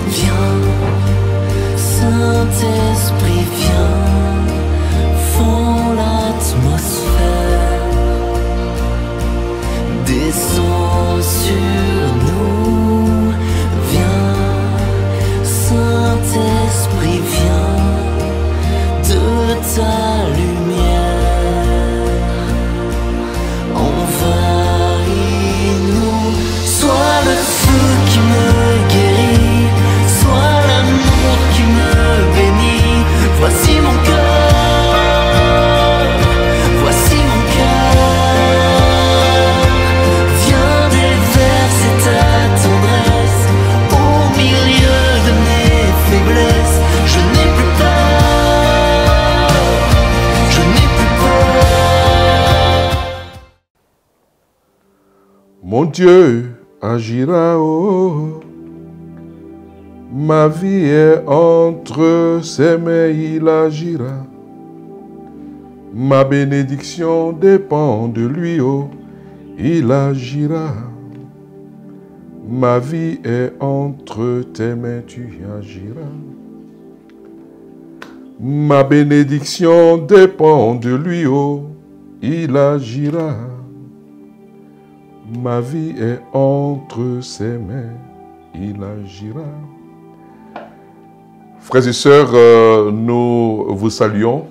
viens, Saint-Esprit, viens, fends l'atmosphère, descends sur nous, viens, Saint-Esprit, viens, de ta lumière, envahis-nous, sois le feu qui me guérit, sois l'amour qui me bénit, voici mon cœur, voici mon cœur, viens déverser ta tendresse au milieu de mes faiblesses, je n'ai plus peur, je n'ai plus peur. Mon Dieu agira, oh. Ma vie est entre ses mains, il agira. Ma bénédiction dépend de lui, oh. Il agira. Ma vie est entre tes mains, tu agiras. Ma bénédiction dépend de lui, oh. Il agira. Ma vie est entre ses mains, il agira. Frères et sœurs, nous vous saluons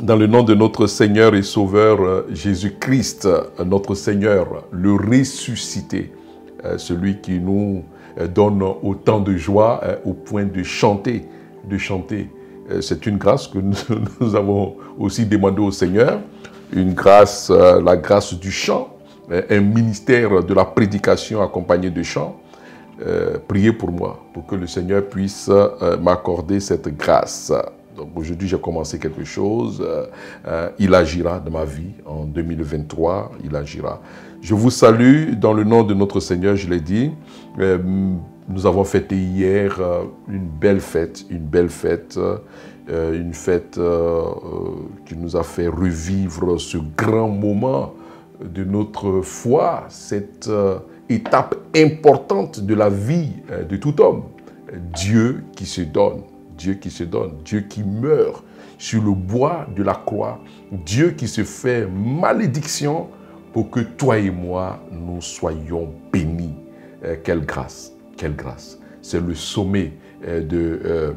dans le nom de notre Seigneur et Sauveur Jésus-Christ, notre Seigneur, le ressuscité, celui qui nous donne autant de joie au point de chanter, C'est une grâce que nous avons aussi demandé au Seigneur, une grâce, la grâce du chant, un ministère de la prédication accompagné de chants. Priez pour moi, pour que le Seigneur puisse m'accorder cette grâce. Donc aujourd'hui, j'ai commencé quelque chose. Il agira dans ma vie en 2023. Il agira. Je vous salue dans le nom de notre Seigneur, je l'ai dit. Nous avons fêté hier une belle fête, une fête qui nous a fait revivre ce grand moment de notre foi, cette étape importante de la vie de tout homme. Dieu qui se donne, Dieu qui meurt sur le bois de la croix, Dieu qui se fait malédiction pour que toi et moi, nous soyons bénis. Quelle grâce, quelle grâce. C'est le sommet de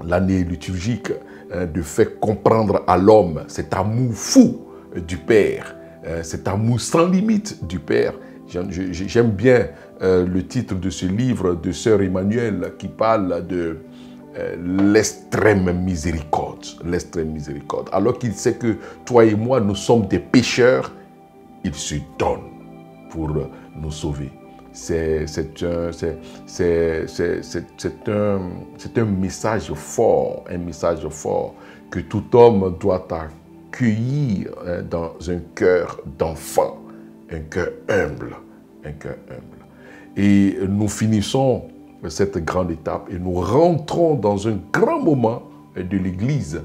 l'année liturgique, de faire comprendre à l'homme cet amour fou du Père, cet amour sans limite du Père. J'aime bien le titre de ce livre de Sœur Emmanuel qui parle de l'extrême miséricorde. L'extrême miséricorde. Alors qu'il sait que toi et moi, nous sommes des pécheurs, il se donne pour nous sauver. C'est un message fort, que tout homme doit accueillir dans un cœur d'enfant, un cœur humble, Et nous finissons cette grande étape et nous rentrons dans un grand moment de l'Église,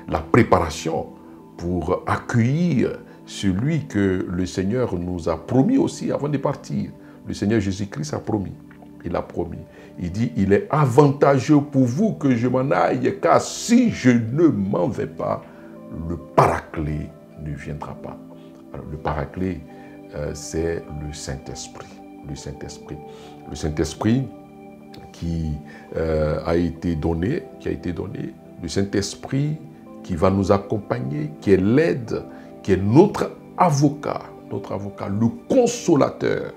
la préparation pour accueillir celui que le Seigneur nous a promis aussi avant de partir. Le Seigneur Jésus-Christ a promis. Il a promis. Il dit, il est avantageux pour vous que je m'en aille, car si je ne m'en vais pas, le Paraclet ne viendra pas. Alors, le Paraclet, c'est le Saint-Esprit. Le Saint-Esprit qui a été donné, le Saint-Esprit qui va nous accompagner, qui est l'aide, qui est notre avocat, le consolateur.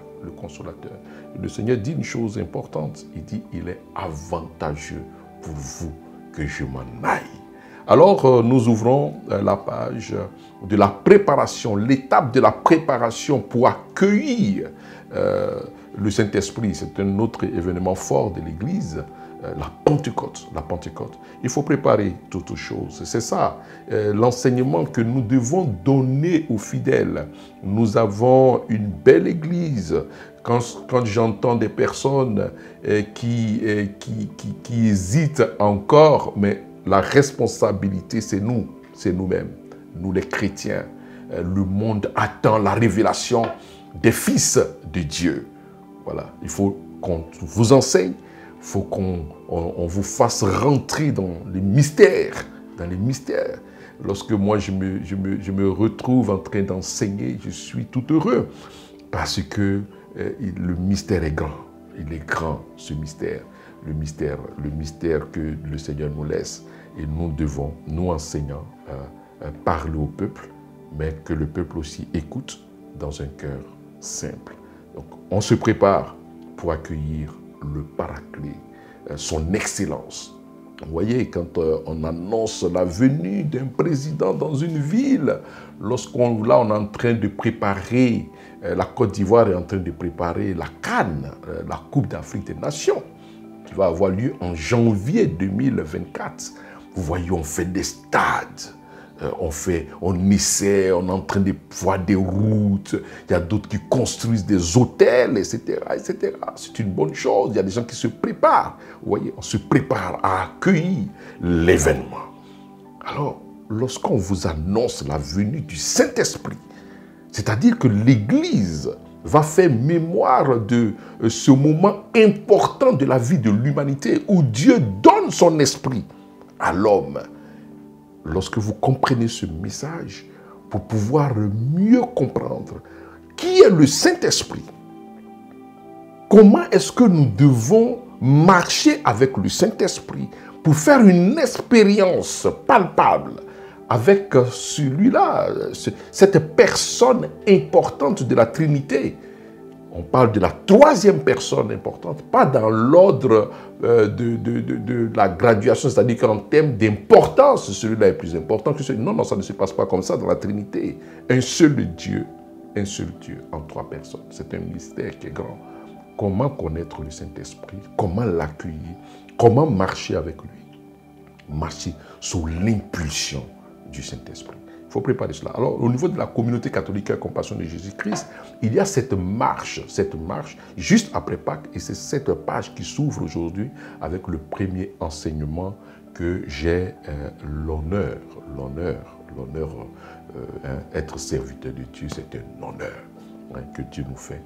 Le Seigneur dit une chose importante, il dit, il est avantageux pour vous que je m'en aille. Alors, nous ouvrons la page de la préparation, l'étape de la préparation pour accueillir le Saint-Esprit. C'est un autre événement fort de l'Église, la Pentecôte. Il faut préparer toutes choses. C'est ça, l'enseignement que nous devons donner aux fidèles. Nous avons une belle Église. Quand j'entends des personnes qui hésitent encore, mais la responsabilité, c'est nous-mêmes, nous les chrétiens. Le monde attend la révélation des fils de Dieu. Voilà, il faut qu'on vous enseigne, il faut qu'on vous fasse rentrer dans les mystères. Lorsque moi je me retrouve en train d'enseigner, je suis tout heureux parce que le mystère est grand. Il est grand, ce mystère. Le mystère que le Seigneur nous laisse. Et nous devons, nous enseignants, parler au peuple, mais que le peuple aussi écoute dans un cœur simple. Donc, on se prépare pour accueillir le Paraclet, son excellence. Vous voyez, quand on annonce la venue d'un président dans une ville, lorsqu'on est en train de préparer, la Côte d'Ivoire est en train de préparer la CAN, la Coupe d'Afrique des Nations, qui va avoir lieu en janvier 2024. Vous voyez, on fait des stades, on essaie, on est en train de voir des routes, il y a d'autres qui construisent des hôtels, etc., etc. C'est une bonne chose, il y a des gens qui se préparent. Vous voyez, on se prépare à accueillir l'événement. Alors, lorsqu'on vous annonce la venue du Saint-Esprit, c'est-à-dire que l'Église va faire mémoire de ce moment important de la vie de l'humanité où Dieu donne son esprit à l'homme. Lorsque vous comprenez ce message, pour pouvoir mieux comprendre qui est le Saint-Esprit, comment est-ce que nous devons marcher avec le Saint-Esprit pour faire une expérience palpable avec celui-là, cette personne importante de la Trinité. On parle de la troisième personne importante, pas dans l'ordre de la graduation, c'est-à-dire qu'en termes d'importance, celui-là est plus important que celui-là. Non, non, ça ne se passe pas comme ça dans la Trinité. Un seul Dieu en trois personnes. C'est un mystère qui est grand. Comment connaître le Saint-Esprit? Comment l'accueillir? Comment marcher avec lui? Marcher sous l'impulsion du Saint-Esprit. Il faut préparer cela. Alors, au niveau de la communauté catholique à Compassion de Jésus-Christ, il y a cette marche juste après Pâques, et c'est cette page qui s'ouvre aujourd'hui avec le premier enseignement que j'ai l'honneur, être serviteur de Dieu, c'est un honneur que Dieu nous fait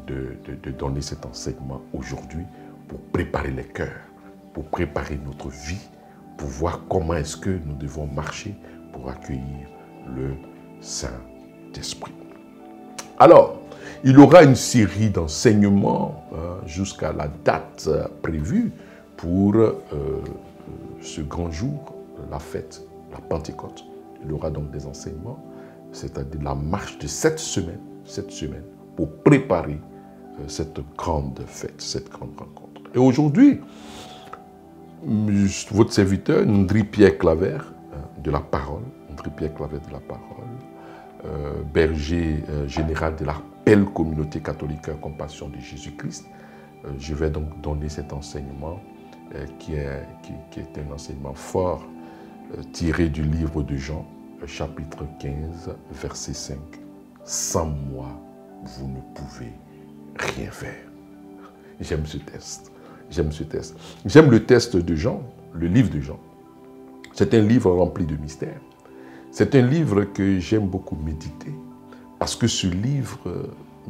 de donner cet enseignement aujourd'hui pour préparer les cœurs, pour préparer notre vie, pour voir comment est-ce que nous devons marcher pour accueillir le Saint-Esprit. Alors, il y aura une série d'enseignements jusqu'à la date prévue pour ce grand jour, la fête, la Pentecôte. Il y aura donc des enseignements, c'est-à-dire la marche de 7 semaines, pour préparer cette grande fête, cette grande rencontre. Et aujourd'hui, votre serviteur, Ndri Pierre Claver, de la parole, berger général de la belle communauté catholique à Compassion de Jésus-Christ. Je vais donc donner cet enseignement qui est un enseignement fort tiré du livre de Jean, chapitre 15, verset 5. Sans moi, vous ne pouvez rien faire. J'aime ce test. J'aime le test de Jean, le livre de Jean. C'est un livre rempli de mystères. C'est un livre que j'aime beaucoup méditer parce que ce livre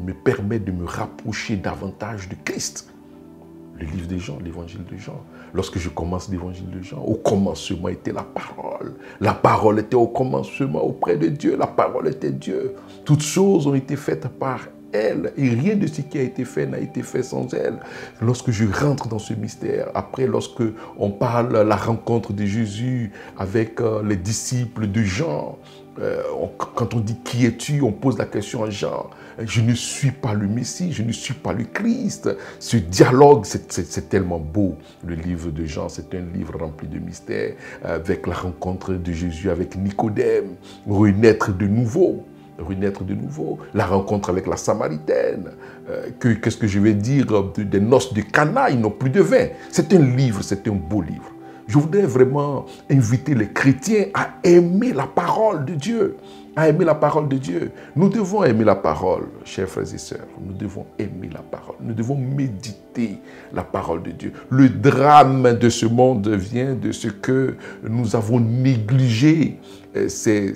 me permet de me rapprocher davantage de Christ. Le livre de Jean, l'évangile de Jean. Lorsque je commence l'évangile de Jean, au commencement était la parole. La parole était au commencement auprès de Dieu. La parole était Dieu. Toutes choses ont été faites par elle, et rien de ce qui a été fait n'a été fait sans elle. Lorsque je rentre dans ce mystère, après lorsque on parle de la rencontre de Jésus avec les disciples de Jean, quand on dit qui es-tu, on pose la question à Jean. Je ne suis pas le Messie, je ne suis pas le Christ. Ce dialogue, c'est tellement beau. Le livre de Jean, c'est un livre rempli de mystères, avec la rencontre de Jésus avec Nicodème, renaître de nouveau, la rencontre avec la Samaritaine, qu'est-ce que je vais dire des noces de Cana, ils n'ont plus de vin. C'est un livre, c'est un beau livre. Je voudrais vraiment inviter les chrétiens à aimer la parole de Dieu. À aimer la parole de Dieu. Nous devons aimer la parole, chers frères et sœurs. Nous devons aimer la parole. Nous devons méditer la parole de Dieu. Le drame de ce monde vient de ce que nous avons négligé ces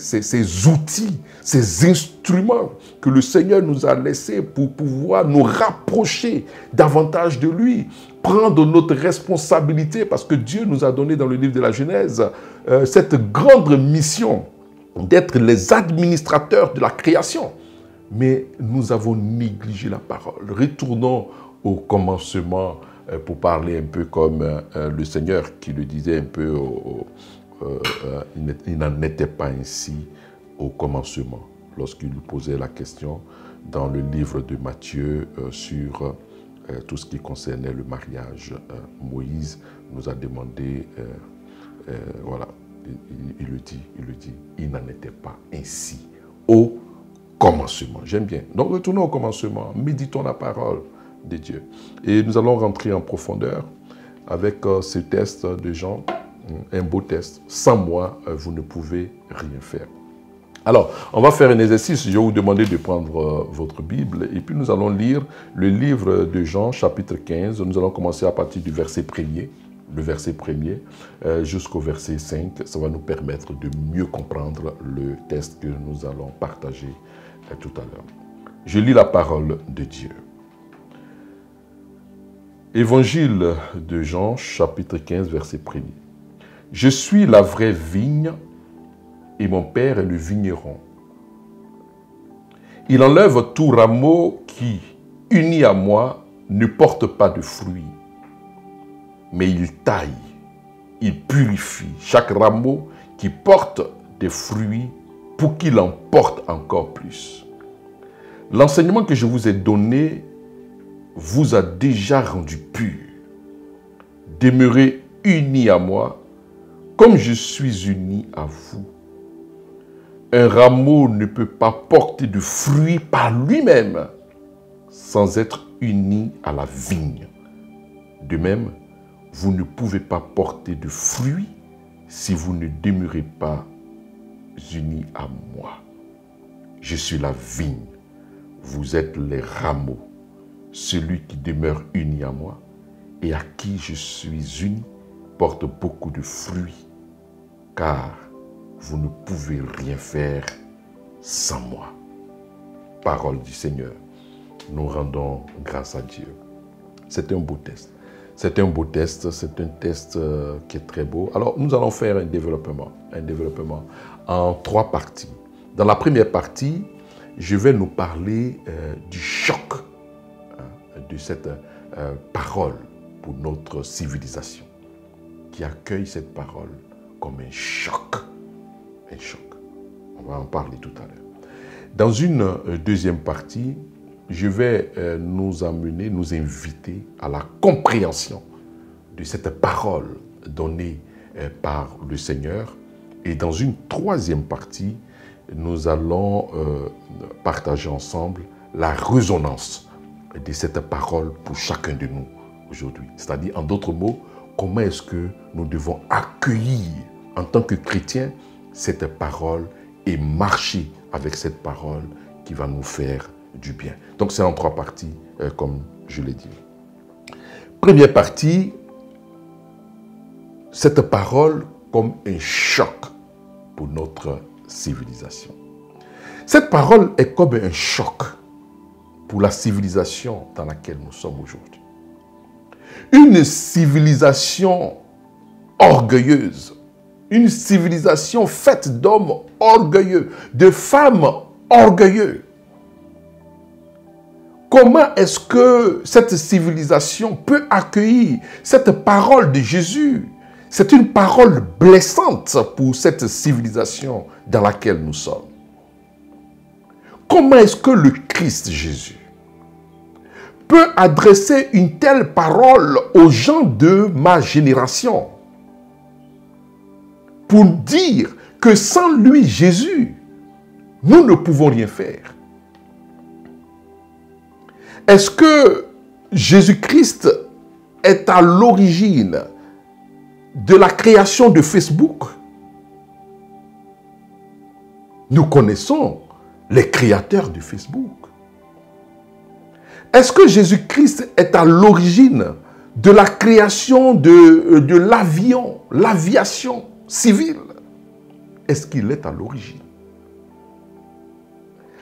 outils, ces instruments que le Seigneur nous a laissés pour pouvoir nous rapprocher davantage de lui, prendre notre responsabilité, parce que Dieu nous a donné dans le livre de la Genèse cette grande mission d'être les administrateurs de la création. Mais nous avons négligé la parole. Retournons au commencement pour parler un peu comme le Seigneur qui le disait un peu, il n'en était pas ainsi au commencement, lorsqu'il lui posait la question dans le livre de Matthieu sur tout ce qui concernait le mariage. Moïse nous a demandé, voilà, il le dit, il n'en était pas ainsi au commencement. J'aime bien. Donc retournons au commencement, méditons la parole de Dieu. Et nous allons rentrer en profondeur avec ce test de Jean, un beau test. Sans moi, vous ne pouvez rien faire. Alors, on va faire un exercice. Je vais vous demander de prendre votre Bible et puis nous allons lire le livre de Jean, chapitre 15. Nous allons commencer à partir du verset 1er. Le verset 1er jusqu'au verset 5, ça va nous permettre de mieux comprendre le texte que nous allons partager tout à l'heure. Je lis la parole de Dieu. Évangile de Jean, chapitre 15, verset 1er. Je suis la vraie vigne et mon Père est le vigneron. Il enlève tout rameau qui, uni à moi, ne porte pas de fruits. Mais il taille, il purifie chaque rameau qui porte des fruits pour qu'il en porte encore plus. L'enseignement que je vous ai donné vous a déjà rendu pur. Demeurez unis à moi comme je suis uni à vous. Un rameau ne peut pas porter de fruits par lui-même sans être uni à la vigne. De même, vous ne pouvez pas porter de fruits si vous ne demeurez pas unis à moi. Je suis la vigne, vous êtes les rameaux. Celui qui demeure uni à moi et à qui je suis uni porte beaucoup de fruits, car vous ne pouvez rien faire sans moi. Parole du Seigneur. Nous rendons grâce à Dieu. C'est un beau test. C'est un beau test, c'est un test qui est très beau. Alors, nous allons faire un développement en 3 parties. Dans la première partie, je vais nous parler du choc de cette parole pour notre civilisation, qui accueille cette parole comme un choc. Un choc. On va en parler tout à l'heure. Dans une deuxième partie, je vais nous inviter à la compréhension de cette parole donnée par le Seigneur. Et dans une troisième partie, nous allons partager ensemble la résonance de cette parole pour chacun de nous aujourd'hui. C'est-à-dire, en d'autres mots, comment est-ce que nous devons accueillir en tant que chrétiens cette parole et marcher avec cette parole qui va nous faire du bien. Donc c'est en 3 parties, comme je l'ai dit. Première partie, cette parole comme un choc pour notre civilisation. Cette parole est comme un choc pour la civilisation dans laquelle nous sommes aujourd'hui. Une civilisation orgueilleuse, une civilisation faite d'hommes orgueilleux, de femmes orgueilleuses. Comment est-ce que cette civilisation peut accueillir cette parole de Jésus? C'est une parole blessante pour cette civilisation dans laquelle nous sommes. Comment est-ce que le Christ Jésus peut adresser une telle parole aux gens de ma génération pour dire que sans lui, Jésus, nous ne pouvons rien faire? Est-ce que Jésus-Christ est à l'origine de la création de Facebook. Nous connaissons les créateurs de Facebook. Est-ce que Jésus-Christ est à l'origine de la création de l'avion, l'aviation civile? Est-ce qu'il est à l'origine?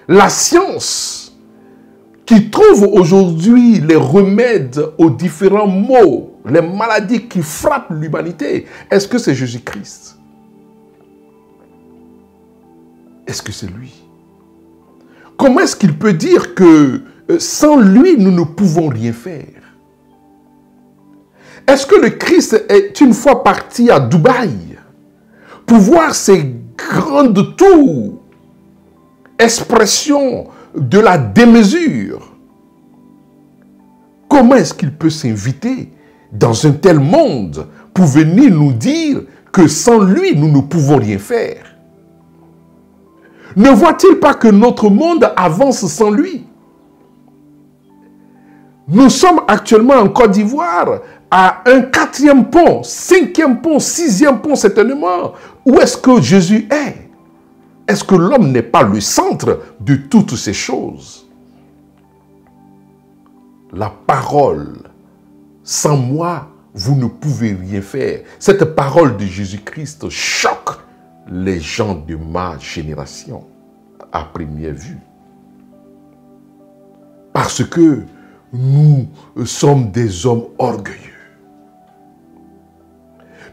La science qui trouve aujourd'hui les remèdes aux différents maux, les maladies qui frappent l'humanité, est-ce que c'est Jésus-Christ? Est-ce que c'est lui? Comment est-ce qu'il peut dire que sans lui, nous ne pouvons rien faire? Est-ce que le Christ est une fois parti à Dubaï pour voir ces grandes tours, expression de la démesure? Comment est-ce qu'il peut s'inviter dans un tel monde pour venir nous dire que sans lui, nous ne pouvons rien faire? Ne voit-il pas que notre monde avance sans lui? Nous sommes actuellement en Côte d'Ivoire à un 4e pont, 5e pont, 6e pont certainement. Où est-ce que Jésus est? Est-ce que l'homme n'est pas le centre de toutes ces choses? La parole, sans moi, vous ne pouvez rien faire. Cette parole de Jésus-Christ choque les gens de ma génération à première vue. Parce que nous sommes des hommes orgueilleux.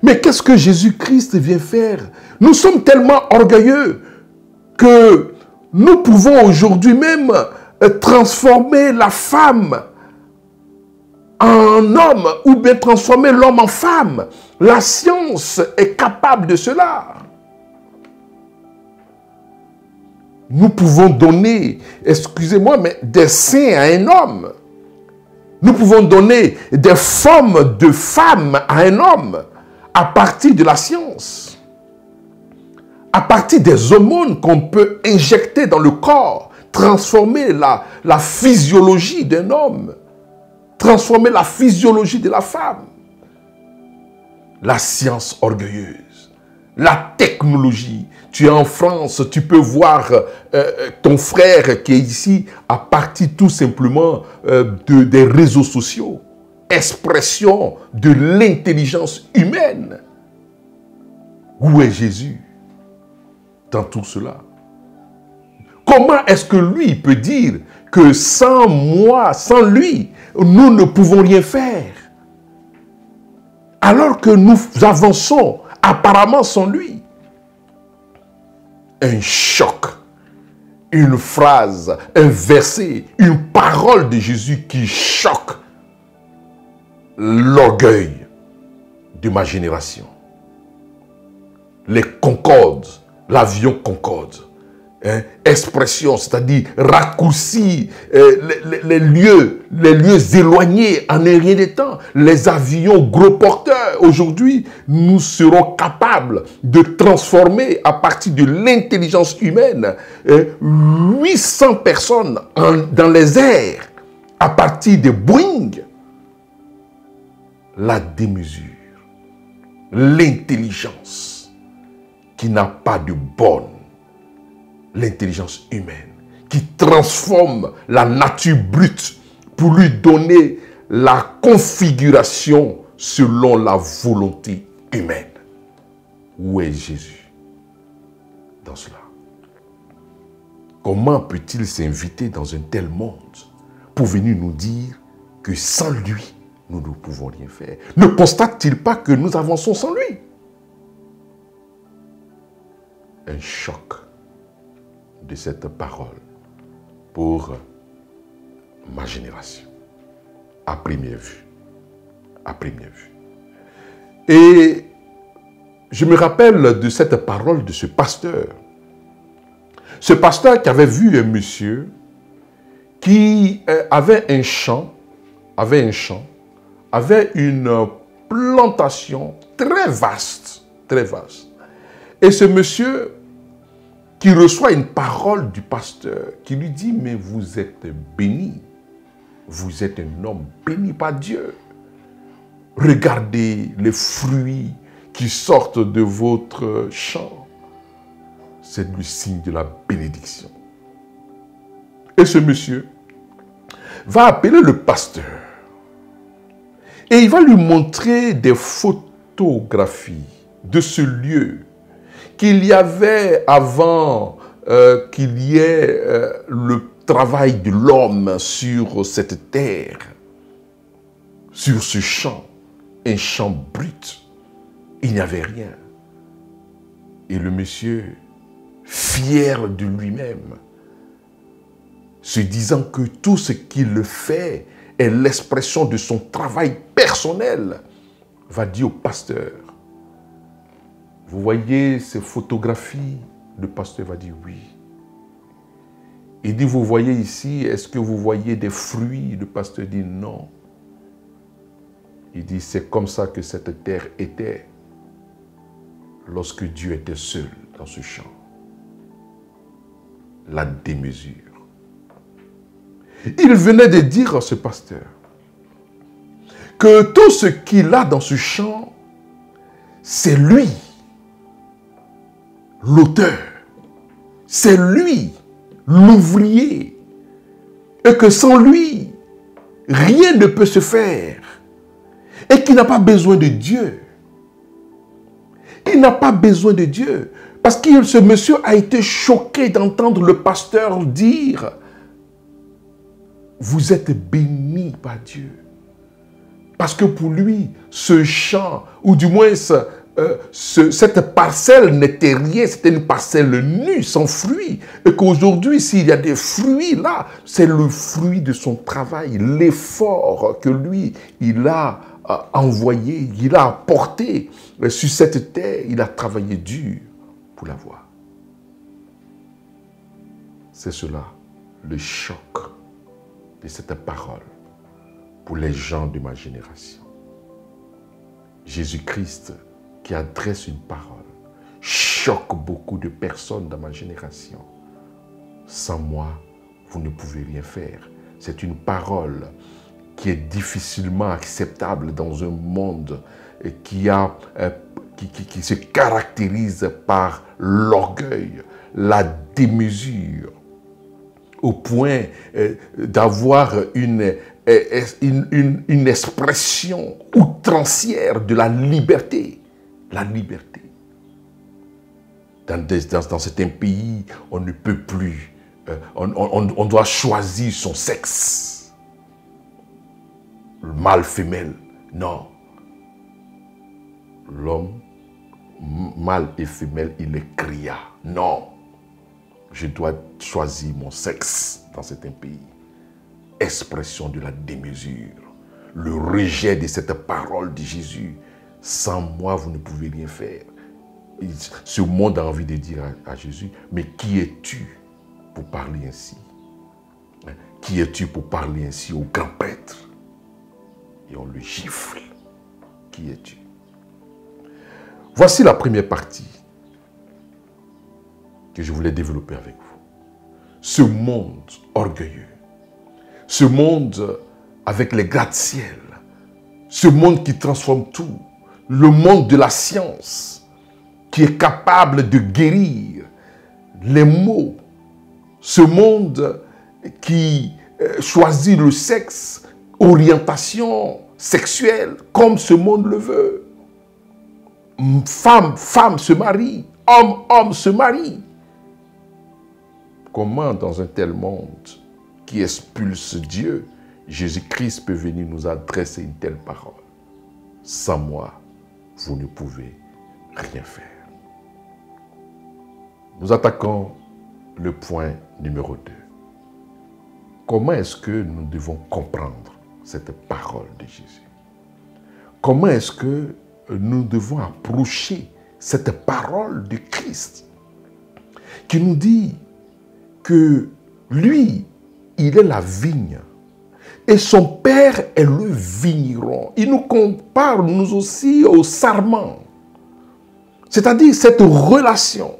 Mais qu'est-ce que Jésus-Christ vient faire? Nous sommes tellement orgueilleux que nous pouvons aujourd'hui même transformer la femme en homme ou bien transformer l'homme en femme. La science est capable de cela. Nous pouvons donner, excusez-moi, mais des seins à un homme. Nous pouvons donner des formes de femmes à un homme à partir de la science. À partir des hormones qu'on peut injecter dans le corps, transformer la physiologie d'un homme, transformer la physiologie de la femme. La science orgueilleuse, la technologie. Tu es en France, tu peux voir ton frère qui est ici à partir tout simplement des réseaux sociaux. Expression de l'intelligence humaine. Où est Jésus dans tout cela? Comment est-ce que lui peut dire que sans moi, sans lui, nous ne pouvons rien faire? Alors que nous avançons apparemment sans lui. Un choc, une phrase, un verset, une parole de Jésus qui choque l'orgueil de ma génération. Les Concorde, l'avion Concorde, hein, expression, c'est-à-dire raccourci les lieux éloignés en un rien de temps. Les avions gros porteurs, aujourd'hui, nous serons capables de transformer à partir de l'intelligence humaine 800 personnes dans les airs à partir de Boeing. La démesure, l'intelligence qui n'a pas de borne, l'intelligence humaine qui transforme la nature brute pour lui donner la configuration selon la volonté humaine. Où est Jésus dans cela? Comment peut-il s'inviter dans un tel monde pour venir nous dire que sans lui, nous ne pouvons rien faire? Ne constate-t-il pas que nous avançons sans lui? Un choc de cette parole pour ma génération, à première vue. À première vue. Et je me rappelle de cette parole de ce pasteur. Ce pasteur qui avait vu un monsieur qui avait un champ, avait une plantation très vaste, très vaste. Et ce monsieur qui reçoit une parole du pasteur qui lui dit, mais vous êtes béni, vous êtes un homme béni par Dieu. Regardez les fruits qui sortent de votre champ, c'est le signe de la bénédiction. Et ce monsieur va appeler le pasteur et il va lui montrer des photographies de ce lieu qu'il y avait avant qu'il y ait le travail de l'homme sur cette terre, sur ce champ, un champ brut. Il n'y avait rien. Et le monsieur, fier de lui-même, se disant que tout ce qu'il fait est l'expression de son travail personnel, va dire au pasteur, vous voyez ces photographies? Le pasteur va dire oui. Il dit, vous voyez ici, est-ce que vous voyez des fruits? Le pasteur dit non. Il dit, c'est comme ça que cette terre était lorsque Dieu était seul dans ce champ. La démesure. Il venait de dire à ce pasteur que tout ce qu'il a dans ce champ, c'est lui, l'auteur. C'est lui, l'ouvrier. Et que sans lui, rien ne peut se faire. Et qu'il n'a pas besoin de Dieu. Il n'a pas besoin de Dieu. Parce que ce monsieur a été choqué d'entendre le pasteur dire, vous êtes bénis par Dieu. Parce que pour lui, ce champ, ou du moins cette parcelle n'était rien, c'était une parcelle nue, sans fruits. Et qu'aujourd'hui, s'il y a des fruits là, c'est le fruit de son travail, l'effort que lui, il a envoyé, il a apporté sur cette terre, il a travaillé dur pour l'avoir. C'est cela, le choc de cette parole pour les gens de ma génération. Jésus-Christ qui adresse une parole choque beaucoup de personnes dans ma génération. Sans moi, vous ne pouvez rien faire. C'est une parole qui est difficilement acceptable dans un monde qui se caractérise par l'orgueil, la démesure, au point d'avoir une expression outrancière de la liberté. La liberté. Dans certains pays, on ne peut plus, on doit choisir son sexe. Le mâle, femelle, non. L'homme, mâle et femelle, il est cria. Non. Je dois choisir mon sexe dans certains pays. Expression de la démesure. Le rejet de cette parole de Jésus. Sans moi, vous ne pouvez rien faire. Ce monde a envie de dire à Jésus, mais qui es-tu pour parler ainsi? Qui es-tu pour parler ainsi au grand prêtre? Et on le gifle. Qui es-tu? Voici la première partie que je voulais développer avec vous. Ce monde orgueilleux, ce monde avec les gratte-ciel, ce monde qui transforme tout, le monde de la science qui est capable de guérir les maux, ce monde qui choisit le sexe, orientation sexuelle comme ce monde le veut. Femme, femme se marie, homme, homme se marie. Comment dans un tel monde qui expulse Dieu, Jésus-Christ peut venir nous adresser une telle parole? Sans moi, vous ne pouvez rien faire. Nous attaquons le point numéro 2. Comment est-ce que nous devons comprendre cette parole de Jésus? Comment est-ce que nous devons approcher cette parole de Christ qui nous dit que lui, il est la vigne et son père est le vigneron. Il nous compare nous aussi au sarment. C'est-à-dire cette relation,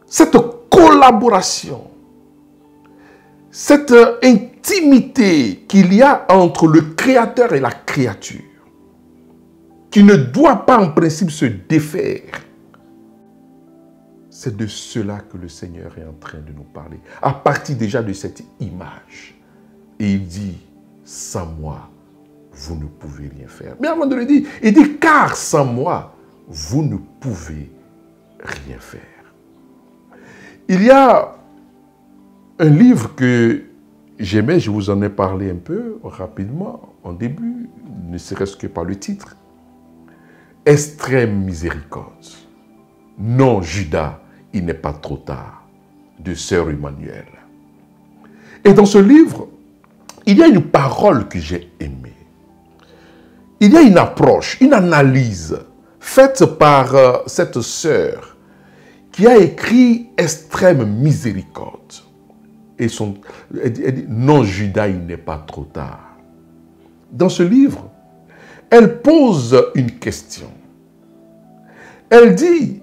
cette collaboration, cette intimité qu'il y a entre le Créateur et la créature, qui ne doit pas en principe se défaire. C'est de cela que le Seigneur est en train de nous parler, à partir déjà de cette image. Et il dit, sans moi, vous ne pouvez rien faire. Mais avant de le dire, il dit, car sans moi, vous ne pouvez rien faire. Il y a un livre que j'aimais, je vous en ai parlé un peu rapidement, en début, ne serait-ce que par le titre. Extrême miséricorde. Non, Judas, il n'est pas trop tard, de Sœur Emmanuel. Et dans ce livre, il y a une parole que j'ai aimée. Il y a une approche, une analyse faite par cette sœur qui a écrit Extrême miséricorde. Et elle dit, non, Judas, il n'est pas trop tard. Dans ce livre, elle pose une question. Elle dit,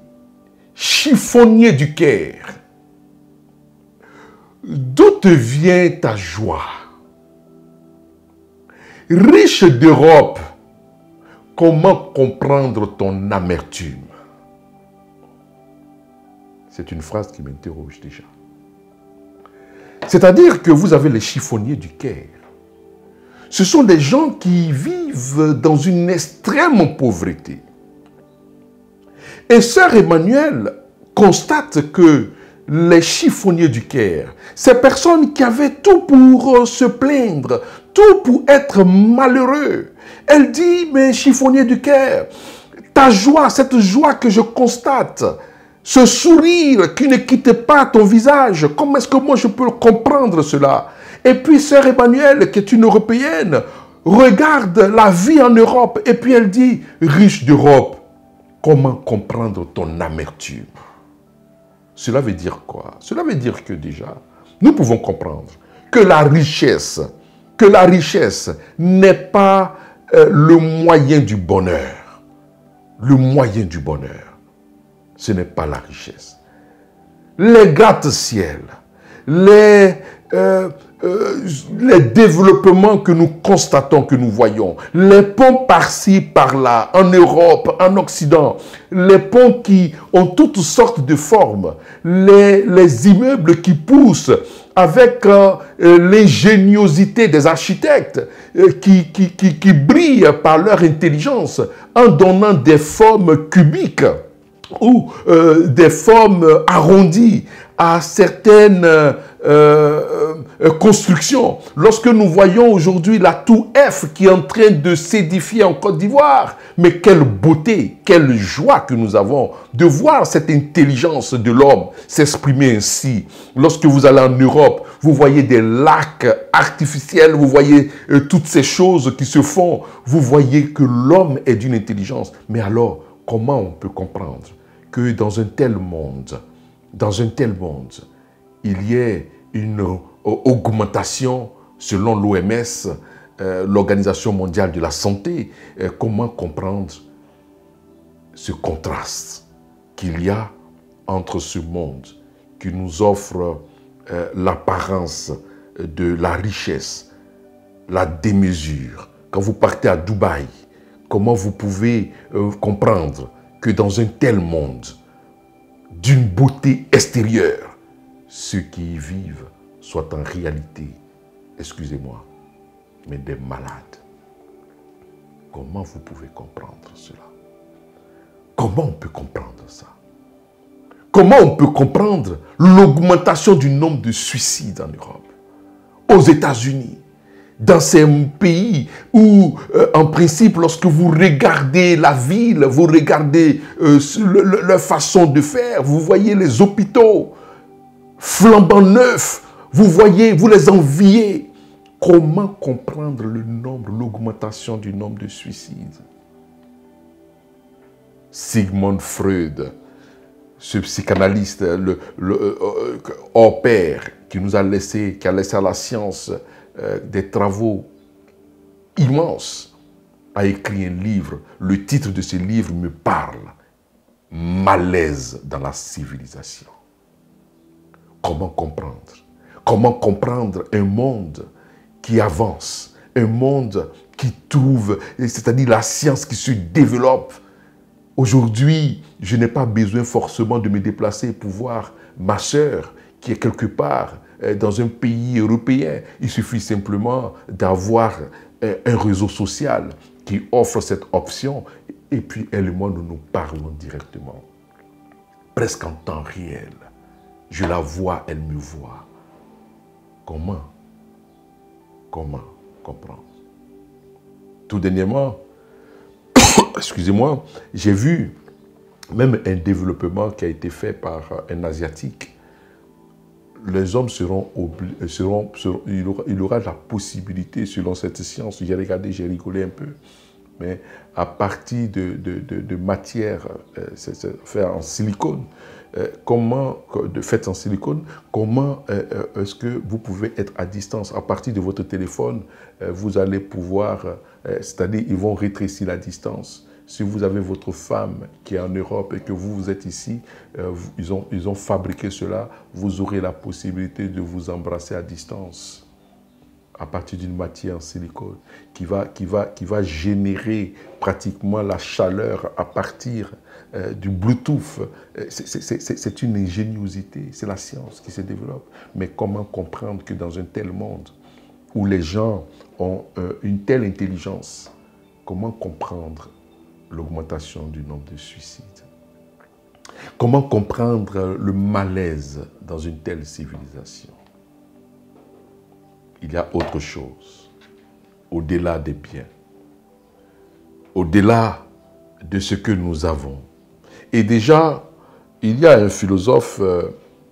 chiffonnier du Caire, d'où te vient ta joie? Riche d'Europe, comment comprendre ton amertume? C'est une phrase qui m'interroge déjà. C'est-à-dire que vous avez les chiffonniers du Caire. Ce sont des gens qui vivent dans une extrême pauvreté. Et Sœur Emmanuel constate que les chiffonniers du Caire, ces personnes qui avaient tout pour se plaindre, tout pour être malheureux. Elle dit, mais chiffonnier du Caire, ta joie, cette joie que je constate, ce sourire qui ne quitte pas ton visage, comment est-ce que moi je peux comprendre cela? Et puis Sœur Emmanuel, qui est une Européenne, regarde la vie en Europe et puis elle dit, riche d'Europe, comment comprendre ton amertume? Cela veut dire quoi? Cela veut dire que déjà, nous pouvons comprendre que la richesse n'est pas le moyen du bonheur. Le moyen du bonheur, ce n'est pas la richesse. Les gratte-ciel, les développements que nous constatons, que nous voyons, les ponts par-ci, par-là, en Europe, en Occident, les ponts qui ont toutes sortes de formes, les immeubles qui poussent avec l'ingéniosité des architectes qui brillent par leur intelligence en donnant des formes cubiques ou des formes arrondies à certaines constructions. Lorsque nous voyons aujourd'hui la tour F qui est en train de s'édifier en Côte d'Ivoire, mais quelle beauté, quelle joie que nous avons de voir cette intelligence de l'homme s'exprimer ainsi. Lorsque vous allez en Europe, vous voyez des lacs artificiels, vous voyez toutes ces choses qui se font, vous voyez que l'homme est d'une intelligence. Mais alors, comment on peut comprendre que dans un tel monde, il y ait une augmentation selon l'OMS, l'Organisation mondiale de la santé? Comment comprendre ce contraste qu'il y a entre ce monde qui nous offre l'apparence de la richesse, la démesure? Quand vous partez à Dubaï, comment vous pouvez comprendre que dans un tel monde, d'une beauté extérieure, ceux qui y vivent soient en réalité, excusez-moi, mais des malades? Comment vous pouvez comprendre cela? Comment on peut comprendre ça? Comment on peut comprendre l'augmentation du nombre de suicides en Europe, aux États-Unis, dans ces pays où, en principe, lorsque vous regardez la ville, vous regardez leur façon de faire, vous voyez les hôpitaux flambant neufs, vous les enviez. Comment comprendre l'augmentation du nombre de suicides? Sigmund Freud, ce psychanalyste, hors pair, qui a laissé à la science des travaux immenses, a écrit un livre. Le titre de ce livre me parle. Malaise dans la civilisation. Comment comprendre? Comment comprendre un monde qui avance, un monde qui trouve, c'est-à-dire la science qui se développe. Aujourd'hui, je n'ai pas besoin forcément de me déplacer pour voir ma sœur qui est quelque part dans un pays européen. Il suffit simplement d'avoir un réseau social qui offre cette option et puis elle et moi, nous nous parlons directement. Presque en temps réel. Je la vois, elle me voit. Comment comprendre? Tout dernièrement, excusez-moi, j'ai vu même un développement qui a été fait par un Asiatique. Les hommes il aura la possibilité, selon cette science, j'ai regardé, j'ai rigolé un peu, mais à partir de matières faites en silicone, comment est-ce que vous pouvez être à distance? À partir de votre téléphone, vous allez pouvoir, c'est-à-dire ils vont rétrécir la distance. Si vous avez votre femme qui est en Europe et que vous êtes ici, ils ont fabriqué cela, vous aurez la possibilité de vous embrasser à distance à partir d'une matière en silicone qui va générer pratiquement la chaleur à partir du Bluetooth. C'est une ingéniosité, c'est la science qui se développe. Mais comment comprendre que dans un tel monde où les gens ont une telle intelligence, comment comprendre l'augmentation du nombre de suicides? Comment comprendre le malaise dans une telle civilisation? Il y a autre chose, au-delà des biens, au-delà de ce que nous avons. Et déjà, il y a un philosophe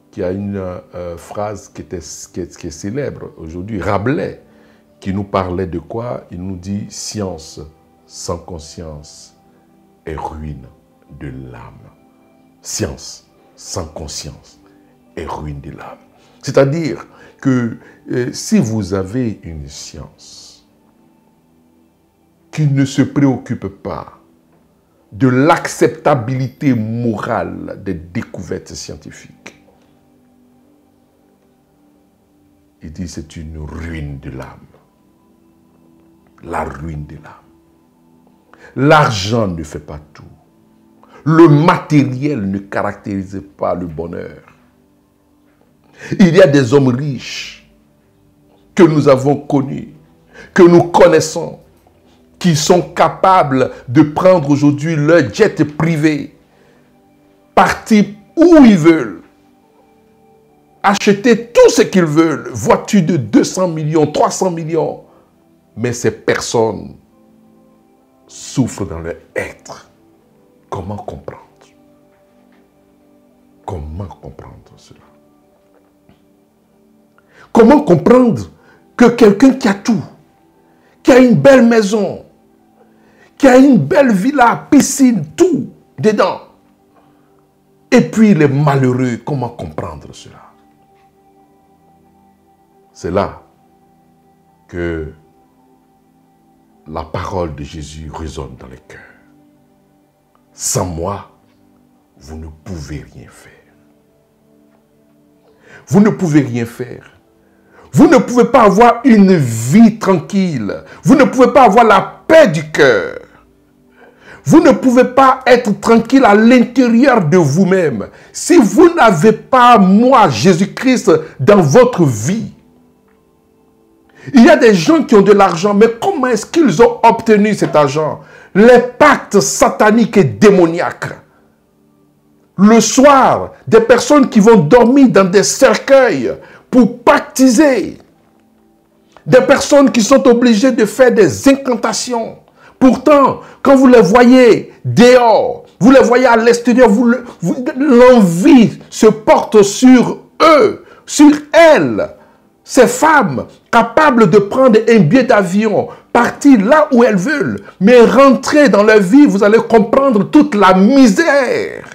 qui a une phrase qui est célèbre aujourd'hui, Rabelais, qui nous parlait de quoi? Il nous dit « Science sans conscience est ruine de l'âme. » Science sans conscience est ruine de l'âme. C'est-à-dire que si vous avez une science qui ne se préoccupe pas de l'acceptabilité morale des découvertes scientifiques, il dit c'est une ruine de l'âme. La ruine de l'âme. L'argent ne fait pas tout. Le matériel ne caractérise pas le bonheur. Il y a des hommes riches que nous avons connus, que nous connaissons, qui sont capables de prendre aujourd'hui leur jet privé, partir où ils veulent, acheter tout ce qu'ils veulent, voiture de 200 millions, 300 millions. Mais ces personnes souffrent dans leur être. Comment comprendre? Comment comprendre cela? Comment comprendre que quelqu'un qui a tout, qui a une belle maison, qui a une belle villa, piscine, tout dedans, et puis il est malheureux, comment comprendre cela? C'est là que la parole de Jésus résonne dans les cœurs. Sans moi, vous ne pouvez rien faire. Vous ne pouvez rien faire. Vous ne pouvez pas avoir une vie tranquille. Vous ne pouvez pas avoir la paix du cœur. Vous ne pouvez pas être tranquille à l'intérieur de vous-même si vous n'avez pas moi, Jésus-Christ, dans votre vie. Il y a des gens qui ont de l'argent, mais comment est-ce qu'ils ont obtenu cet argent? Les pactes sataniques et démoniaques. Le soir, des personnes qui vont dormir dans des cercueils pour pactiser. Des personnes qui sont obligées de faire des incantations. Pourtant, quand vous les voyez dehors, vous les voyez à l'extérieur, l'envie se porte sur eux, sur elles. Ces femmes capables de prendre un billet d'avion, partir là où elles veulent, mais rentrer dans leur vie, vous allez comprendre toute la misère.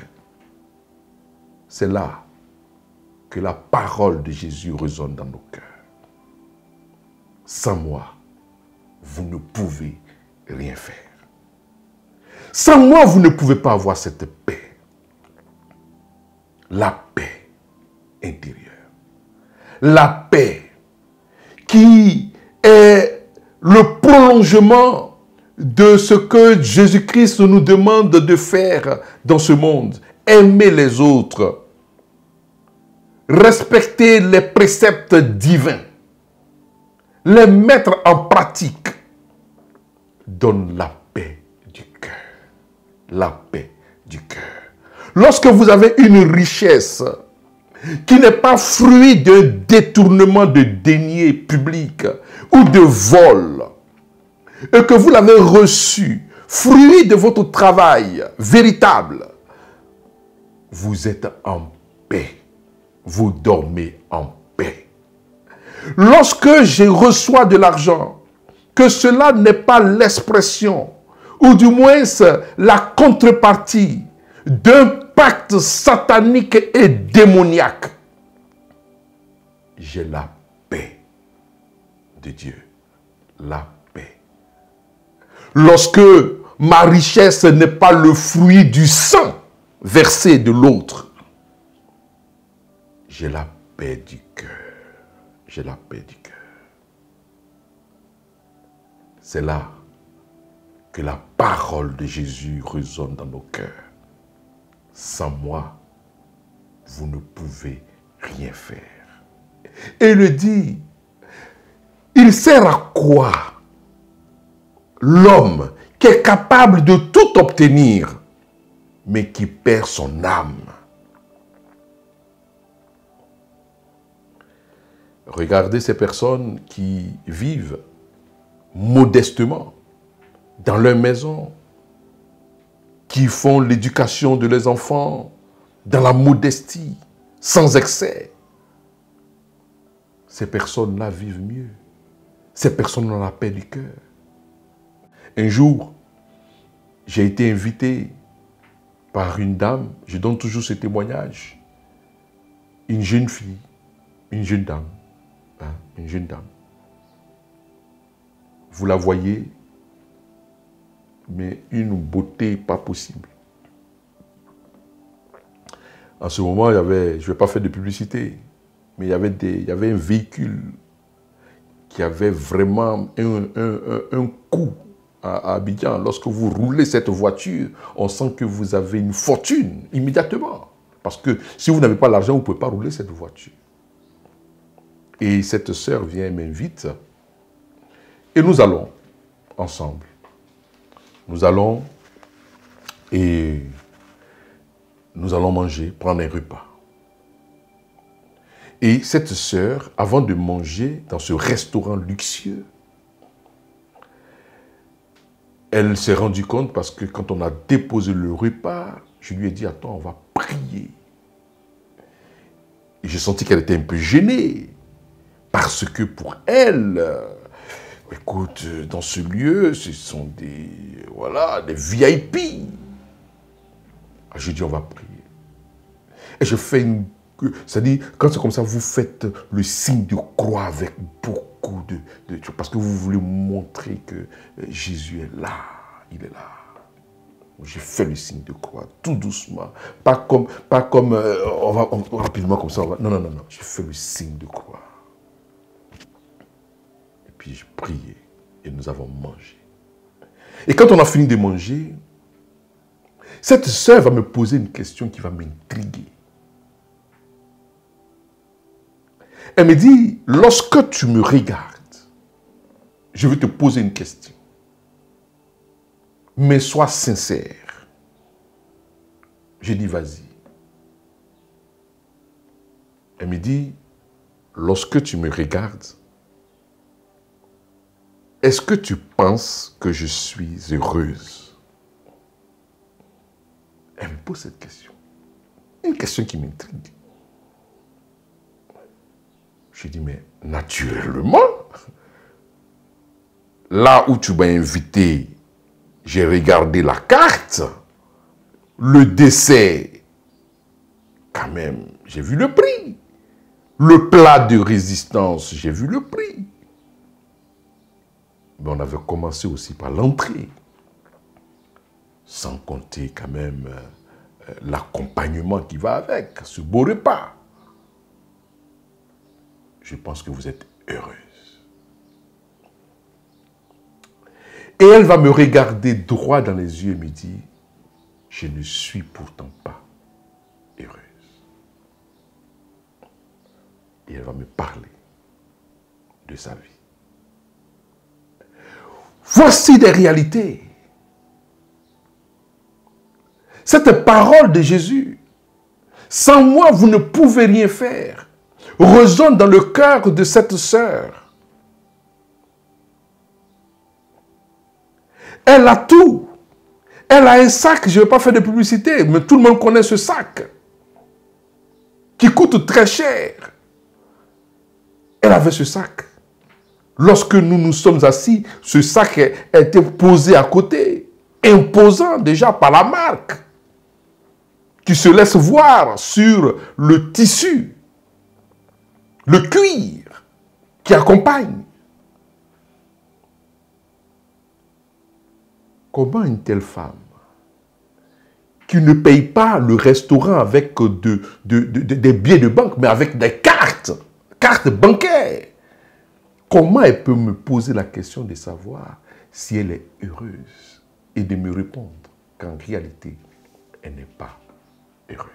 C'est là que la parole de Jésus résonne dans nos cœurs. Sans moi, vous ne pouvez rien faire. Sans moi, vous ne pouvez pas avoir cette paix. La paix intérieure. La paix qui est le prolongement prolongement de ce que Jésus-Christ nous demande de faire dans ce monde. Aimer les autres. Respecter les préceptes divins. Les mettre en pratique. Donne la paix du cœur. La paix du cœur. Lorsque vous avez une richesse qui n'est pas fruit d'un détournement de deniers publics ou de vol, et que vous l'avez reçu, fruit de votre travail véritable, vous êtes en paix. Vous dormez en paix. Lorsque je reçois de l'argent, que cela n'est pas l'expression, ou du moins la contrepartie d'un pacte satanique et démoniaque, j'ai la paix de Dieu. La paix. Lorsque ma richesse n'est pas le fruit du sang versé de l'autre, j'ai la paix du cœur. J'ai la paix du cœur. C'est là que la parole de Jésus résonne dans nos cœurs. Sans moi, vous ne pouvez rien faire. Et il le dit, il sert à quoi l'homme qui est capable de tout obtenir, mais qui perd son âme? Regardez ces personnes qui vivent modestement dans leur maison, qui font l'éducation de leurs enfants dans la modestie, sans excès. Ces personnes-là vivent mieux. Ces personnes ont la paix du cœur. Un jour, j'ai été invité par une dame, je donne toujours ce témoignage, une jeune fille, une jeune dame, une jeune dame. Vous la voyez, mais une beauté pas possible. En ce moment, il y avait, je ne vais pas faire de publicité, mais il y avait un véhicule qui avait vraiment un coût à Abidjan. Lorsque vous roulez cette voiture, on sent que vous avez une fortune immédiatement. Parce que si vous n'avez pas l'argent, vous ne pouvez pas rouler cette voiture. Et cette sœur vient et m'invite. Et nous allons ensemble. Nous allons manger, prendre un repas. Et cette sœur, avant de manger dans ce restaurant luxueux, elle s'est rendue compte parce que quand on a déposé le repas, je lui ai dit, attends, on va prier. Et j'ai senti qu'elle était un peu gênée. Parce que pour elle, écoute, dans ce lieu, ce sont des VIP. J'ai dit, on va prier. Et je fais une... C'est-à-dire, quand c'est comme ça, vous faites le signe de croix avec beaucoup de parce que vous voulez montrer que Jésus est là. Il est là. J'ai fait le signe de croix, tout doucement. Pas comme on va rapidement comme ça. Non. J'ai fait le signe de croix. Et puis, je priais et nous avons mangé. Et quand on a fini de manger, cette sœur va me poser une question qui va m'intriguer. Elle me dit, lorsque tu me regardes, je vais te poser une question. Mais sois sincère. J'ai dit, vas-y. Elle me dit, lorsque tu me regardes, est-ce que tu penses que je suis heureuse? Elle me pose cette question. Une question qui m'intrigue. Je dis, mais naturellement, là où tu m'as invité, j'ai regardé la carte, le dessert, quand même, j'ai vu le prix. Le plat de résistance, j'ai vu le prix. Mais on avait commencé aussi par l'entrée, sans compter quand même l'accompagnement qui va avec, ce beau repas. Je pense que vous êtes heureuse. Et elle va me regarder droit dans les yeux et me dire, je ne suis pourtant pas heureuse. Et elle va me parler de sa vie. Voici des réalités. Cette parole de Jésus, sans moi, vous ne pouvez rien faire, résonne dans le cœur de cette sœur. Elle a tout. Elle a un sac, je ne vais pas faire de publicité, mais tout le monde connaît ce sac, qui coûte très cher. Elle avait ce sac. Lorsque nous nous sommes assis, ce sac a été posé à côté, imposant déjà par la marque, qui se laisse voir sur le tissu, le cuir qui accompagne. Comment une telle femme qui ne paye pas le restaurant avec des billets de banque, mais avec des cartes bancaires, comment elle peut me poser la question de savoir si elle est heureuse et de me répondre qu'en réalité, elle n'est pas heureuse.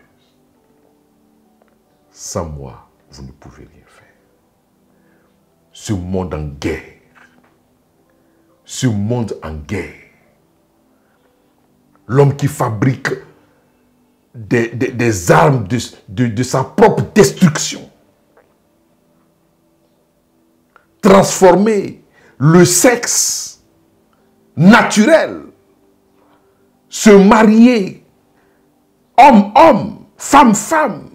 Sans moi, vous ne pouvez rien faire. Ce monde en guerre, ce monde en guerre, l'homme qui fabrique des armes de sa propre destruction, transformer le sexe naturel, se marier, homme-homme, femme-femme,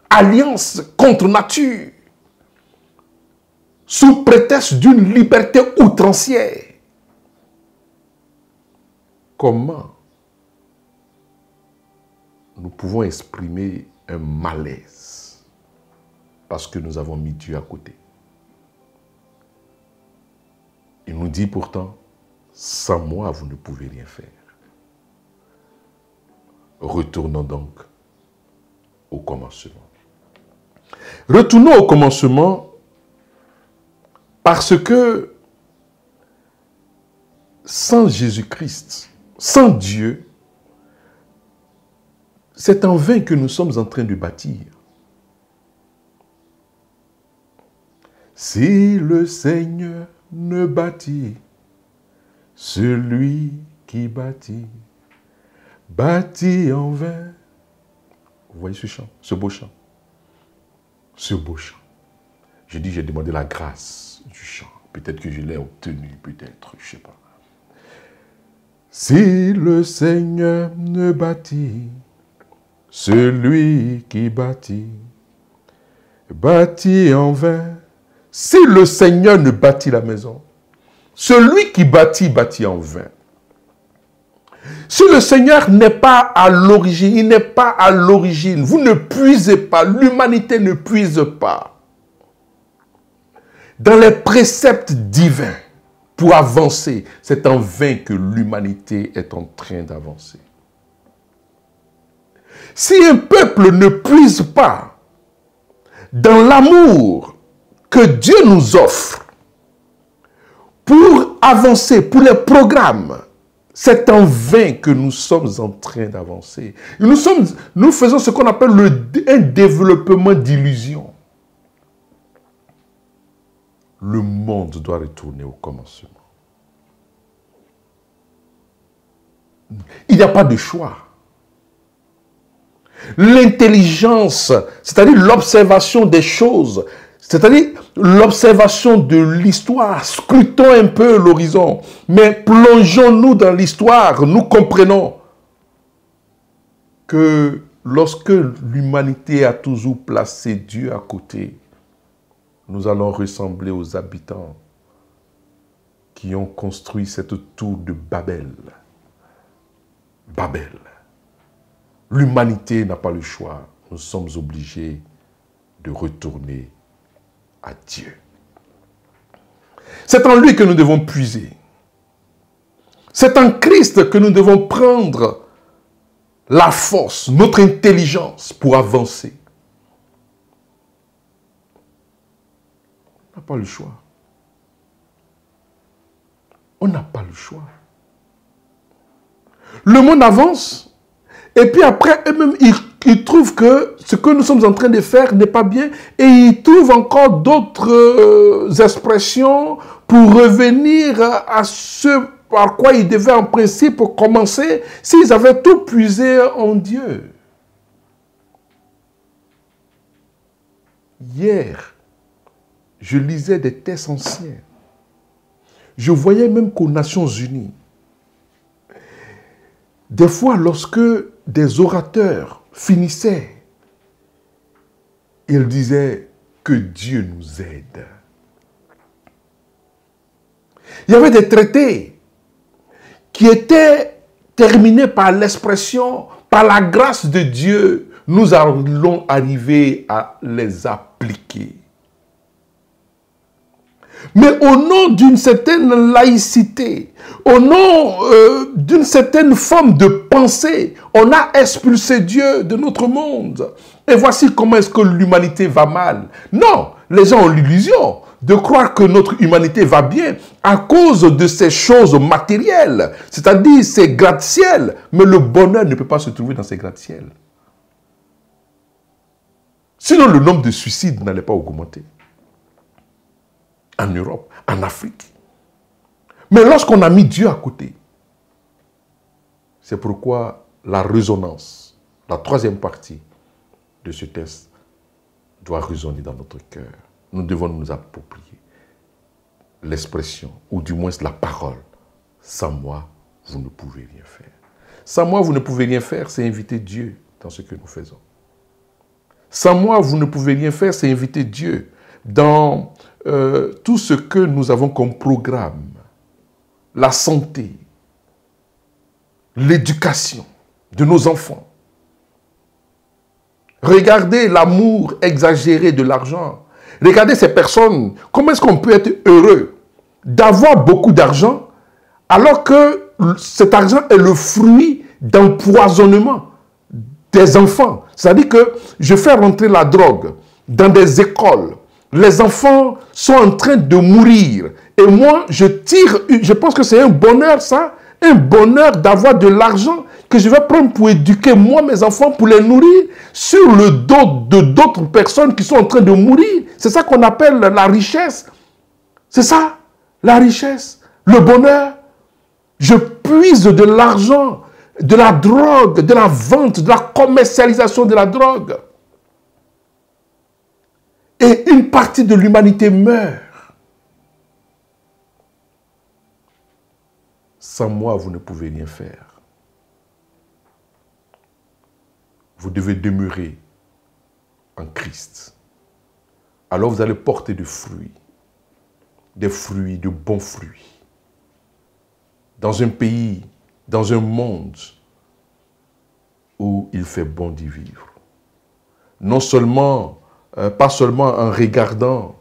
alliance contre nature, sous prétexte d'une liberté outrancière. Comment nous pouvons exprimer un malaise parce que nous avons mis Dieu à côté? Il nous dit pourtant, sans moi, vous ne pouvez rien faire. Retournons donc au commencement. Retournons au commencement parce que sans Jésus-Christ, sans Dieu, c'est en vain que nous sommes en train de bâtir. Si le Seigneur ne bâtit, celui qui bâtit, bâtit en vain. Vous voyez ce chant, ce beau chant? Ce beau chant. J'ai dit, j'ai demandé la grâce du chant. Peut-être que je l'ai obtenu, peut-être, je ne sais pas. Si le Seigneur ne bâtit, celui qui bâtit, bâtit en vain. Si le Seigneur ne bâtit la maison, celui qui bâtit, bâtit en vain. Si le Seigneur n'est pas à l'origine, il n'est pas à l'origine, vous ne puisez pas, l'humanité ne puise pas dans les préceptes divins pour avancer. C'est en vain que l'humanité est en train d'avancer. Si un peuple ne puise pas dans l'amour que Dieu nous offre pour avancer, pour les programmes, c'est en vain que nous sommes en train d'avancer. Nous faisons ce qu'on appelle un développement d'illusion. Le monde doit retourner au commencement. Il n'y a pas de choix. L'intelligence, c'est-à-dire l'observation des choses, c'est-à-dire l'observation de l'histoire, scrutons un peu l'horizon, mais plongeons-nous dans l'histoire, nous comprenons que lorsque l'humanité a toujours placé Dieu à côté, nous allons ressembler aux habitants qui ont construit cette tour de Babel. Babel. L'humanité n'a pas le choix. Nous sommes obligés de retourner à Dieu. C'est en lui que nous devons puiser. C'est en Christ que nous devons prendre la force, notre intelligence pour avancer. On n'a pas le choix. On On n'a pas le choix. Le monde avance, et puis après, eux-mêmes, ils trouvent que ce que nous sommes en train de faire n'est pas bien, et ils trouvent encore d'autres expressions pour revenir à ce par quoi ils devaient en principe commencer s'ils avaient tout puisé en Dieu. Hier, je lisais des textes anciens. Je voyais même qu'aux Nations Unies, des fois, lorsque des orateurs finissaient, ils disaient que Dieu nous aide. Il y avait des traités qui étaient terminés par l'expression, par la grâce de Dieu, nous allons arriver à les appliquer. Mais au nom d'une certaine laïcité, au nom d'une certaine forme de pensée, on a expulsé Dieu de notre monde. Et voici comment est-ce que l'humanité va mal. Non, les gens ont l'illusion de croire que notre humanité va bien à cause de ces choses matérielles, c'est-à-dire ces gratte-ciels. Mais le bonheur ne peut pas se trouver dans ces gratte-ciels. Sinon, le nombre de suicides n'allait pas augmenter. En Europe, en Afrique. Mais lorsqu'on a mis Dieu à côté, c'est pourquoi la résonance, la troisième partie de ce texte, doit résonner dans notre cœur. Nous devons nous approprier l'expression, ou du moins la parole. Sans moi, vous ne pouvez rien faire. Sans moi, vous ne pouvez rien faire, c'est inviter Dieu dans ce que nous faisons. Sans moi, vous ne pouvez rien faire, c'est inviter Dieu dans tout ce que nous avons comme programme, la santé, l'éducation de nos enfants. Regardez l'amour exagéré de l'argent. Regardez ces personnes, comment est-ce qu'on peut être heureux d'avoir beaucoup d'argent alors que cet argent est le fruit d'empoisonnement des enfants. C'est-à-dire que je fais rentrer la drogue dans des écoles. Les enfants sont en train de mourir. Et moi, je pense que c'est un bonheur, ça. Un bonheur d'avoir de l'argent que je vais prendre pour éduquer moi, mes enfants, pour les nourrir sur le dos de d'autres personnes qui sont en train de mourir. C'est ça qu'on appelle la richesse. C'est ça, la richesse, le bonheur. Je puise de l'argent, de la drogue, de la vente, de la commercialisation de la drogue. Et une partie de l'humanité meurt. Sans moi, vous ne pouvez rien faire. Vous devez demeurer en Christ. Alors vous allez porter des fruits, de bons fruits. Dans un pays, dans un monde où il fait bon d'y vivre. Non seulement, pas seulement en regardant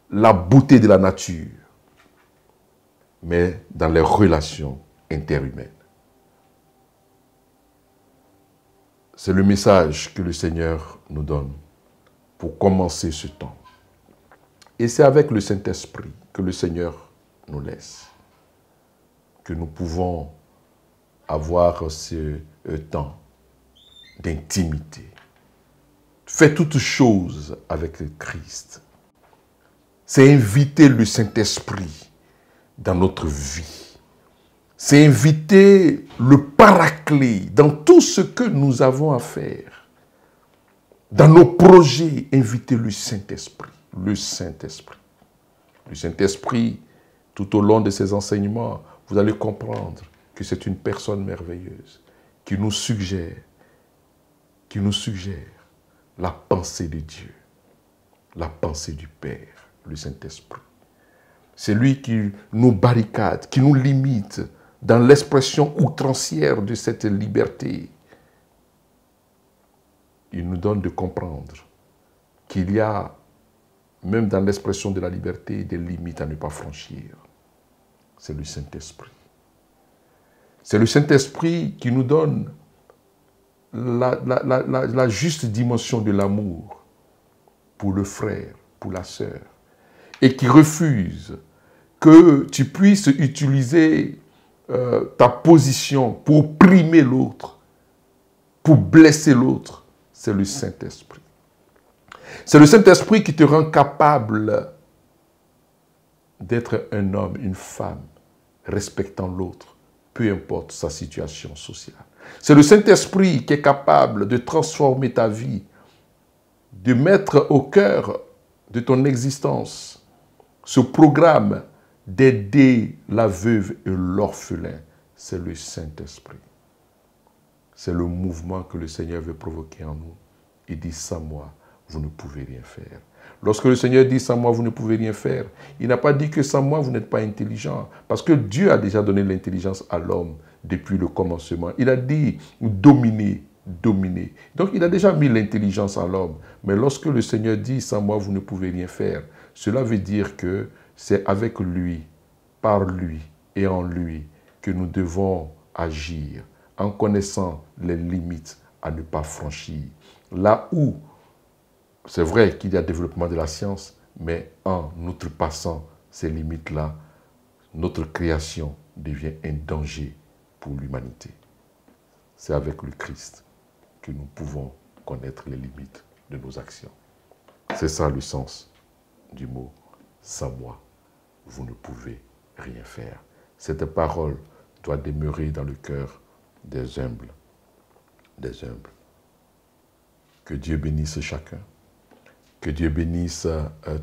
la beauté de la nature, mais dans les relations interhumaines. C'est le message que le Seigneur nous donne pour commencer ce temps. Et c'est avec le Saint-Esprit que le Seigneur nous laisse, que nous pouvons avoir ce temps d'intimité. Fais toutes choses avec le Christ. C'est inviter le Saint-Esprit dans notre vie. C'est inviter le Paraclet dans tout ce que nous avons à faire. Dans nos projets, inviter le Saint-Esprit. Le Saint-Esprit. Le Saint-Esprit, tout au long de ses enseignements, vous allez comprendre que c'est une personne merveilleuse qui nous suggère la pensée de Dieu, la pensée du Père, le Saint-Esprit. C'est lui qui nous barricade, qui nous limite dans l'expression outrancière de cette liberté. Il nous donne de comprendre qu'il y a, même dans l'expression de la liberté, des limites à ne pas franchir. C'est le Saint-Esprit. C'est le Saint-Esprit qui nous donne la juste dimension de l'amour pour le frère, pour la sœur, et qui refuse que tu puisses utiliser ta position pour primer l'autre, pour blesser l'autre, c'est le Saint-Esprit. C'est le Saint-Esprit qui te rend capable d'être un homme, une femme, respectant l'autre, peu importe sa situation sociale. C'est le Saint-Esprit qui est capable de transformer ta vie, de mettre au cœur de ton existence ce programme d'aider la veuve et l'orphelin. C'est le Saint-Esprit. C'est le mouvement que le Seigneur veut provoquer en nous. Il dit, sans moi, vous ne pouvez rien faire. Lorsque le Seigneur dit, sans moi, vous ne pouvez rien faire, il n'a pas dit que sans moi, vous n'êtes pas intelligent. Parce que Dieu a déjà donné l'intelligence à l'homme depuis le commencement. Il a dit, dominez, dominez. Donc, il a déjà mis l'intelligence à l'homme. Mais lorsque le Seigneur dit, sans moi, vous ne pouvez rien faire, cela veut dire que c'est avec lui, par lui et en lui que nous devons agir en connaissant les limites à ne pas franchir. Là où c'est vrai qu'il y a développement de la science, mais en outrepassant ces limites-là, notre création devient un danger pour l'humanité. C'est avec le Christ que nous pouvons connaître les limites de nos actions. C'est ça le sens du mot « sans moi, vous ne pouvez rien faire ». Cette parole doit demeurer dans le cœur des humbles. Des humbles. Que Dieu bénisse chacun. Que Dieu bénisse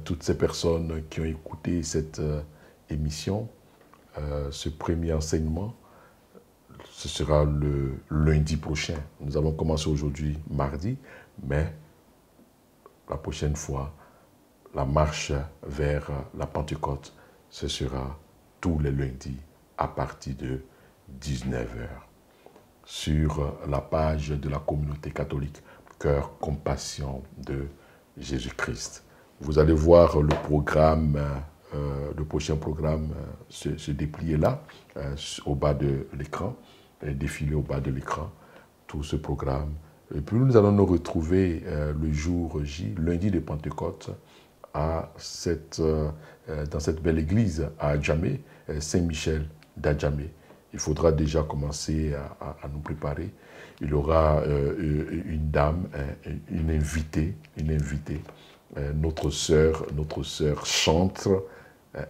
toutes ces personnes qui ont écouté cette émission, ce premier enseignement. Ce sera le lundi prochain. Nous avons commencé aujourd'hui mardi, mais la prochaine fois, la marche vers la Pentecôte, ce sera tous les lundis à partir de 19h sur la page de la communauté catholique Cœur Compassion de Jésus-Christ. Vous allez voir le programme, le prochain programme se déplier là, au bas de l'écran, défiler au bas de l'écran, tout ce programme. Et puis nous allons nous retrouver le jour J, lundi de Pentecôte, dans cette belle église à Adjamé, Saint-Michel d'Adjamé. Il faudra déjà commencer à nous préparer. Il y aura une dame, une invitée, notre sœur chantre.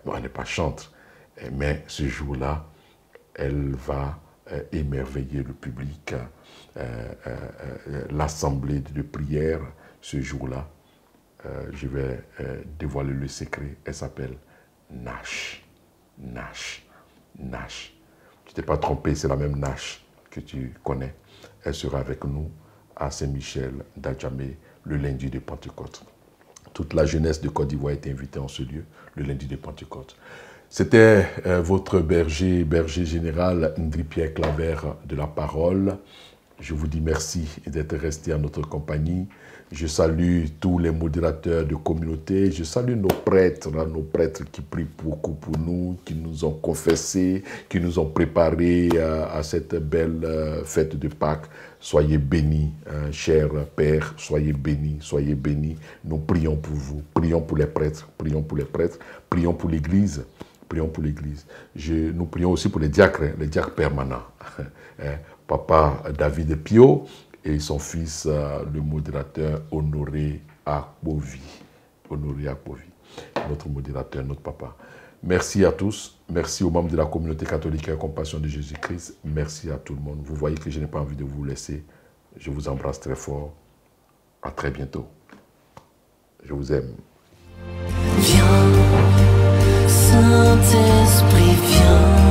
Non, elle n'est pas chantre, mais ce jour-là, elle va émerveiller le public, l'assemblée de prière ce jour-là. Je vais dévoiler le secret. Elle s'appelle Nash. Nash. Nash. Tu ne t'es pas trompé, c'est la même Nash que tu connais. Elle sera avec nous à Saint-Michel d'Adjamé le lundi de Pentecôte. Toute la jeunesse de Côte d'Ivoire est invitée en ce lieu le lundi de Pentecôte. C'était votre berger général, Ndri Pierre Claver de la Parole. Je vous dis merci d'être resté à notre compagnie. Je salue tous les modérateurs de communauté. Je salue nos prêtres qui prient beaucoup pour nous, qui nous ont confessés, qui nous ont préparés à cette belle fête de Pâques. Soyez bénis, cher Père, soyez bénis, soyez bénis. Nous prions pour vous, prions pour les prêtres, prions pour les prêtres, prions pour l'Église. Prions pour l'Église. Nous prions aussi pour les diacres permanents. Papa David Pio et son fils, le modérateur Honoré Akbovi. Honoré Akbovi, notre modérateur, notre papa. Merci à tous. Merci aux membres de la communauté catholique et à la compassion de Jésus-Christ. Merci à tout le monde. Vous voyez que je n'ai pas envie de vous laisser. Je vous embrasse très fort. À très bientôt. Je vous aime. Viens, Saint-Esprit, viens.